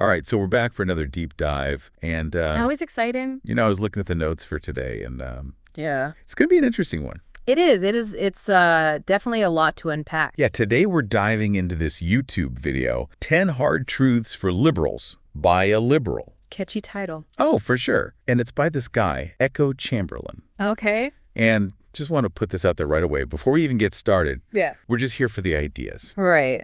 All right, so we're back for another deep dive. And, Always exciting. I was looking at the notes for today, and Yeah. it's going to be an interesting one. It is. It's definitely a lot to unpack. Yeah, today we're diving into this YouTube video, 10 Hard Truths for Liberals by a Liberal. Catchy title. Oh, for sure. And it's by this guy, Echo Chamberlain. Okay. And just want to put this out there right away. Before we even get started, we're just here for the ideas. Right.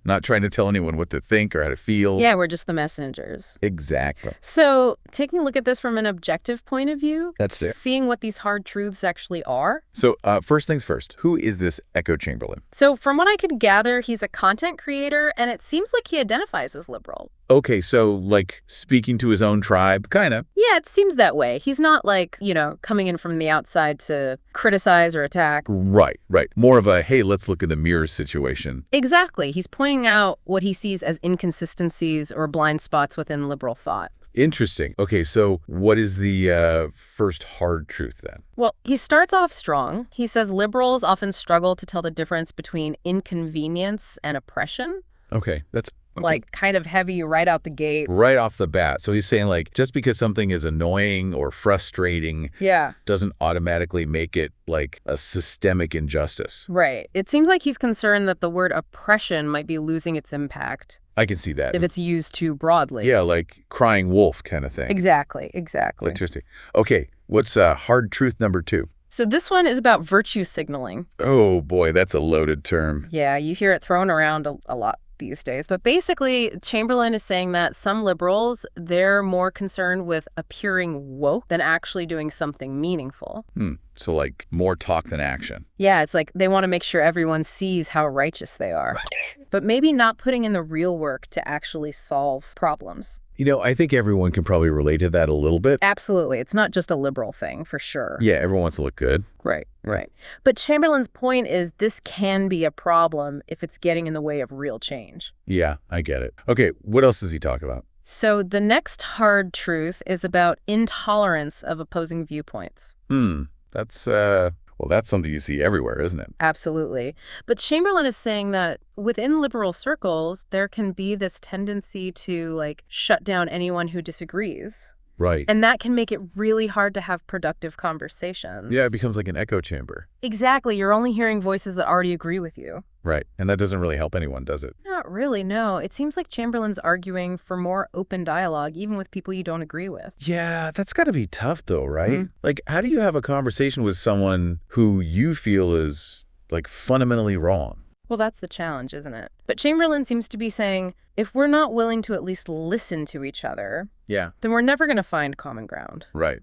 Not trying to tell anyone what to think or how to feel. Yeah, we're just the messengers. Exactly. So taking a look at this from an objective point of view, That's it. Seeing what these hard truths actually are. So first things first, who is this Echo Chamberlain? So from what I could gather, he's a content creator, and it seems like he identifies as liberal. Okay, so like speaking to his own tribe, kind of. Yeah, it seems that way. He's not like, coming in from the outside to criticize or attack. Right. More of a, hey, let's look in the mirror situation. Exactly. He's pointing out what he sees as inconsistencies or blind spots within liberal thought. Interesting. Okay, so what is the first hard truth then? Well, he starts off strong. He says liberals often struggle to tell the difference between inconvenience and oppression. Okay, that's... Okay. Like kind of heavy right out the gate. Right off the bat. So he's saying like just because something is annoying or frustrating doesn't automatically make it like a systemic injustice. Right. It seems like he's concerned that the word oppression might be losing its impact. I can see that. If it's used too broadly. Yeah, like crying wolf kind of thing. Exactly. Interesting. Okay, what's hard truth number 2? So this one is about virtue signaling. Oh boy, that's a loaded term. Yeah, you hear it thrown around a lot these days. But basically, Chamberlain is saying that some liberals, they're more concerned with appearing woke than actually doing something meaningful. So like more talk than action. Yeah, it's like they want to make sure everyone sees how righteous they are. Right. But maybe not putting in the real work to actually solve problems. I think everyone can probably relate to that a little bit. Absolutely. It's not just a liberal thing, for sure. Yeah, everyone wants to look good. Right. But Chamberlain's point is this can be a problem if it's getting in the way of real change. Yeah, I get it. Okay, what else does he talk about? So the next hard truth is about intolerance of opposing viewpoints. That's something you see everywhere, isn't it? Absolutely. But Chamberlain is saying that within liberal circles, there can be this tendency to shut down anyone who disagrees. Right. And that can make it really hard to have productive conversations. Yeah, it becomes like an echo chamber. Exactly. You're only hearing voices that already agree with you. Right. And that doesn't really help anyone, does it? Not really, no. It seems like Chamberlain's arguing for more open dialogue, even with people you don't agree with. Yeah, that's got to be tough, though, right? Like, how do you have a conversation with someone who you feel is, fundamentally wrong? Well, that's the challenge, isn't it? But Chamberlain seems to be saying, if we're not willing to at least listen to each other, then we're never going to find common ground. Right.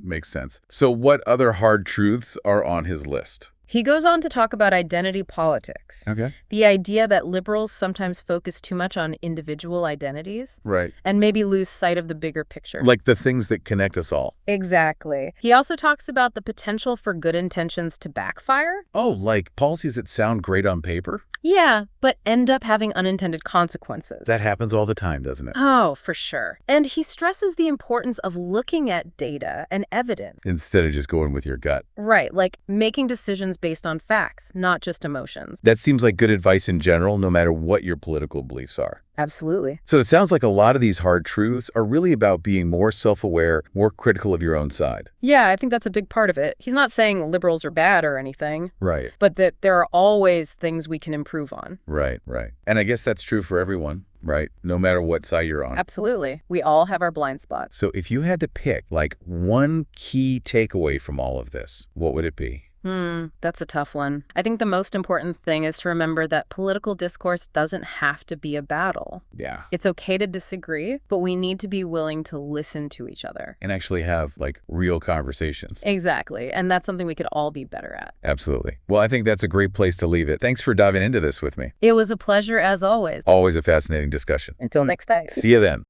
Makes sense. So what other hard truths are on his list? He goes on to talk about identity politics. Okay. The idea that liberals sometimes focus too much on individual identities. Right. And maybe lose sight of the bigger picture. Like the things that connect us all. Exactly. He also talks about the potential for good intentions to backfire. Oh, like policies that sound great on paper? Yeah, but end up having unintended consequences. That happens all the time, doesn't it? Oh, for sure. And he stresses the importance of looking at data and evidence. Instead of just going with your gut. Right, like making decisions based on facts, not just emotions. That seems like good advice in general, no matter what your political beliefs are. Absolutely. So it sounds like a lot of these hard truths are really about being more self-aware, more critical of your own side. Yeah, I think that's a big part of it. He's not saying liberals are bad or anything. Right. But that there are always things we can improve on. Right. And I guess that's true for everyone, right? No matter what side you're on. Absolutely. We all have our blind spots. So if you had to pick one key takeaway from all of this, what would it be? That's a tough one. I think the most important thing is to remember that political discourse doesn't have to be a battle. Yeah. It's okay to disagree, but we need to be willing to listen to each other. And actually have real conversations. Exactly. And that's something we could all be better at. Absolutely. Well, I think that's a great place to leave it. Thanks for diving into this with me. It was a pleasure as always. Always a fascinating discussion. Until next time. See you then.